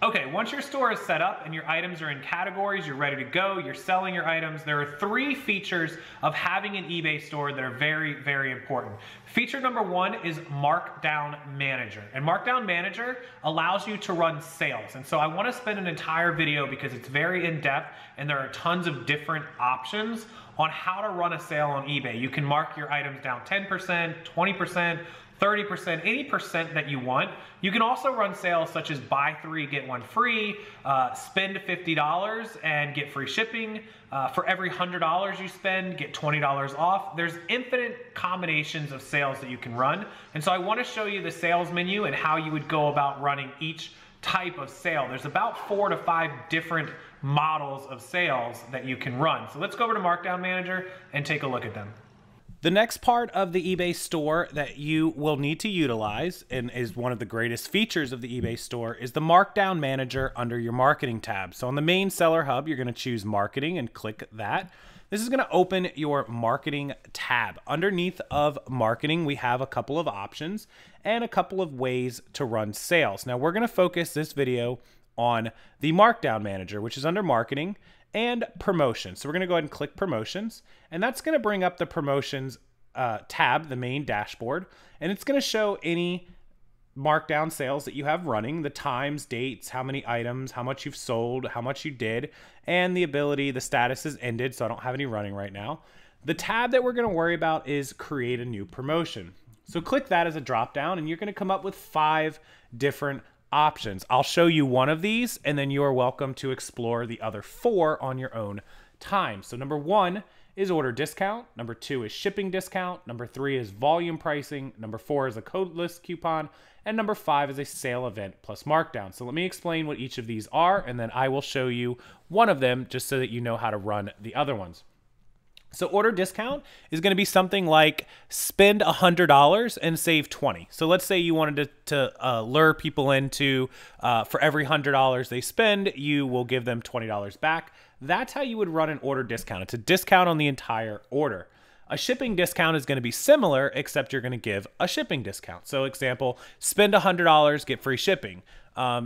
Okay, once your store is set up and your items are in categories, you're ready to go, you're selling your items, there are 3 features of having an eBay store that are very, very important. Feature number 1 is Markdown Manager. And Markdown Manager allows you to run sales. And so I want to spend an entire video because it's very in-depth and there are tons of different options on how to run a sale on eBay. You can mark your items down 10%, 20%, 30%, any percent that you want. You can also run sales such as buy 3, get 1 free, spend $50 and get free shipping. For every $100 you spend, get $20 off. There's infinite combinations of sales that you can run. And so I want to show you the sales menu and how you would go about running each type of sale. There's about 4 to 5 different models of sales that you can run. So let's go over to Markdown Manager and take a look at them. The next part of the eBay store that you will need to utilize, and is one of the greatest features of the eBay store, is the Markdown Manager under your Marketing tab. So on the main Seller Hub, you're going to choose Marketing and click that. This is going to open your Marketing tab. Underneath of Marketing, we have a couple of options and a couple of ways to run sales. Now, we're going to focus this video on the Markdown Manager, which is under Marketing and Promotions. So we're going to go ahead and click Promotions, and that's going to bring up the Promotions tab, the main dashboard, and it's going to show any markdown sales that you have running, the times, dates, how many items, how much you've sold, how much you did, and the status is ended, so I don't have any running right now. The tab that we're going to worry about is Create a New Promotion. So click that as a drop down, and you're going to come up with 5 different options. I'll show you one of these, and then you are welcome to explore the other 4 on your own time. So number 1 is order discount. Number 2 is shipping discount. Number 3 is volume pricing. Number 4 is a codeless coupon. And number 5 is a sale event plus markdown. So let me explain what each of these are, and then I will show you one of them just so that you know how to run the other ones. So order discount is going to be something like spend $100 and save $20. So let's say you wanted to lure people into for every $100 they spend, you will give them $20 back. That's how you would run an order discount. It's a discount on the entire order. A shipping discount is going to be similar, except you're going to give a shipping discount. So example, spend $100, get free shipping.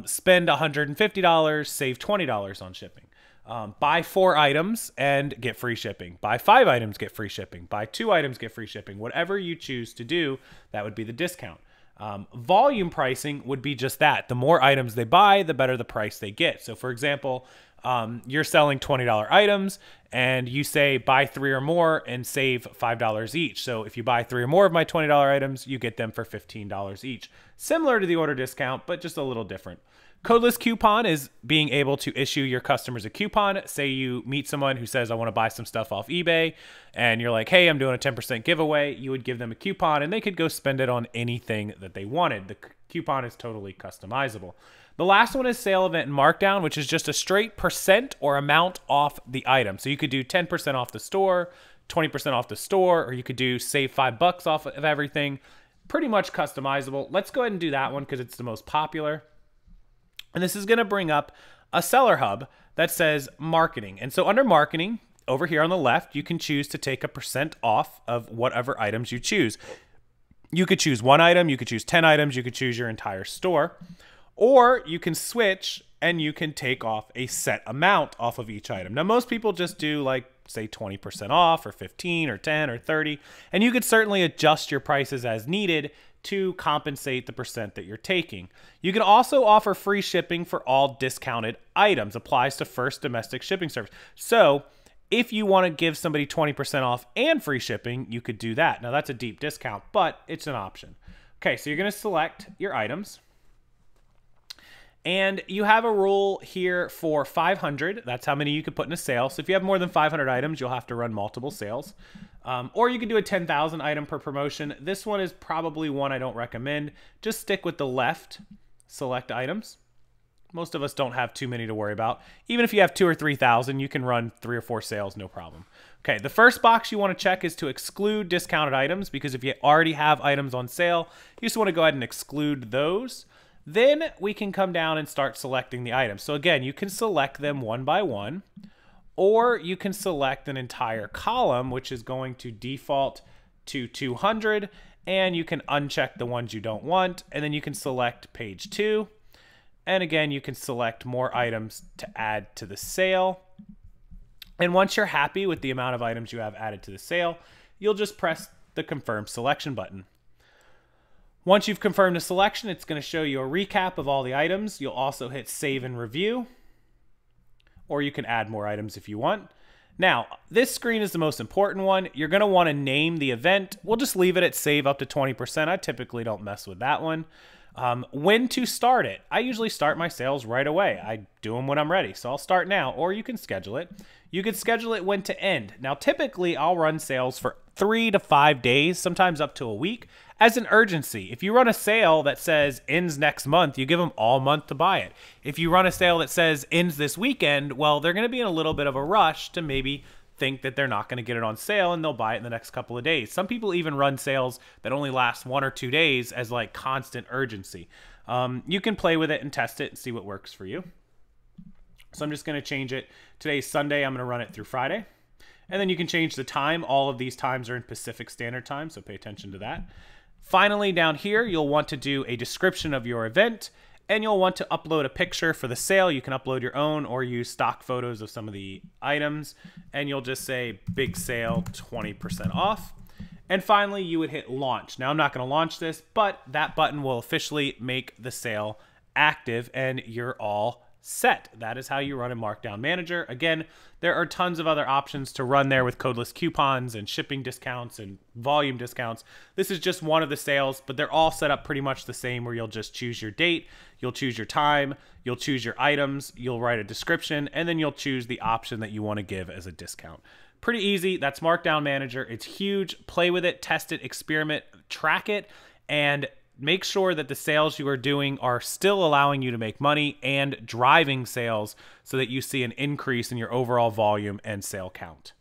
Spend $150, save $20 on shipping. Buy 4 items and get free shipping. Buy 5 items, get free shipping. Buy 2 items, get free shipping. Whatever you choose to do, that would be the discount. Volume pricing would be just that. The more items they buy, the better the price they get. So for example, you're selling $20 items and you say buy 3 or more and save $5 each. So if you buy 3 or more of my $20 items, you get them for $15 each. Similar to the order discount, but just a little different. Codeless coupon is being able to issue your customers a coupon. Say you meet someone who says, I want to buy some stuff off eBay, and you're like, hey, I'm doing a 10% giveaway. You would give them a coupon, and they could go spend it on anything that they wanted. The coupon is totally customizable. The last one is sale event and markdown, which is just a straight percent or amount off the item. So you could do 10% off the store, 20% off the store, or you could do save $5 off of everything. Pretty much customizable. Let's go ahead and do that one because it's the most popular. And this is going to bring up a Seller Hub that says Marketing. And so under Marketing, over here on the left, you can choose to take a percent off of whatever items you choose. You could choose 1 item, you could choose 10 items, you could choose your entire store, or you can switch and you can take off a set amount off of each item. Now, most people just do like, say 20% off or 15 or 10 or 30, and you could certainly adjust your prices as needed to compensate the percent that you're taking. You can also offer free shipping for all discounted items. Applies to first domestic shipping service. So if you want to give somebody 20% off and free shipping, you could do that. Now that's a deep discount, but it's an option. Okay, so you're going to select your items. And you have a rule here for 500. That's how many you could put in a sale. So if you have more than 500 items, you'll have to run multiple sales. Or you can do a 10,000 item per promotion. This one is probably one I don't recommend. Just stick with the left, select items. Most of us don't have too many to worry about. Even if you have 2,000 or 3,000, you can run 3 or 4 sales, no problem. Okay, the first box you want to check is to exclude discounted items, because if you already have items on sale, you just want to go ahead and exclude those. Then we can come down and start selecting the items. So again, you can select them one by one, or you can select an entire column, which is going to default to 200, and you can uncheck the ones you don't want, and then you can select page 2. And again, you can select more items to add to the sale. And once you're happy with the amount of items you have added to the sale, you'll just press the confirm selection button. Once you've confirmed a selection, it's going to show you a recap of all the items. You'll also hit save and review, or you can add more items if you want. Now, this screen is the most important one. You're going to want to name the event. We'll just leave it at save up to 20%. I typically don't mess with that one. When to start it. I usually start my sales right away. I do them when I'm ready. So I'll start now, or you can schedule it. You can schedule it when to end. Now, typically I'll run sales for 3 to 5 days, sometimes up to a week, as an urgency. If you run a sale that says ends next month, you give them all month to buy it. If you run a sale that says ends this weekend, well, they're going to be in a little bit of a rush to maybe think that they're not going to get it on sale and they'll buy it in the next couple of days. Some people even run sales that only last 1 or 2 days as like constant urgency. You can play with it and test it and see what works for you. So I'm just going to change it. Today's Sunday. I'm going to run it through Friday. And then you can change the time. All of these times are in Pacific Standard Time, so pay attention to that. Finally, down here, you'll want to do a description of your event, and you'll want to upload a picture for the sale. You can upload your own or use stock photos of some of the items, and you'll just say big sale 20% off. And finally, you would hit launch. Now, I'm not going to launch this, but that button will officially make the sale active, and you're all set. That is how you run a Markdown Manager. Again, there are tons of other options to run there with codeless coupons and shipping discounts and volume discounts. This is just one of the sales, but they're all set up pretty much the same, where you'll just choose your date, you'll choose your time, you'll choose your items, you'll write a description, and then you'll choose the option that you want to give as a discount. Pretty easy. That's Markdown Manager. It's huge. Play with it, test it, experiment, track it, and make sure that the sales you are doing are still allowing you to make money and driving sales so that you see an increase in your overall volume and sale count.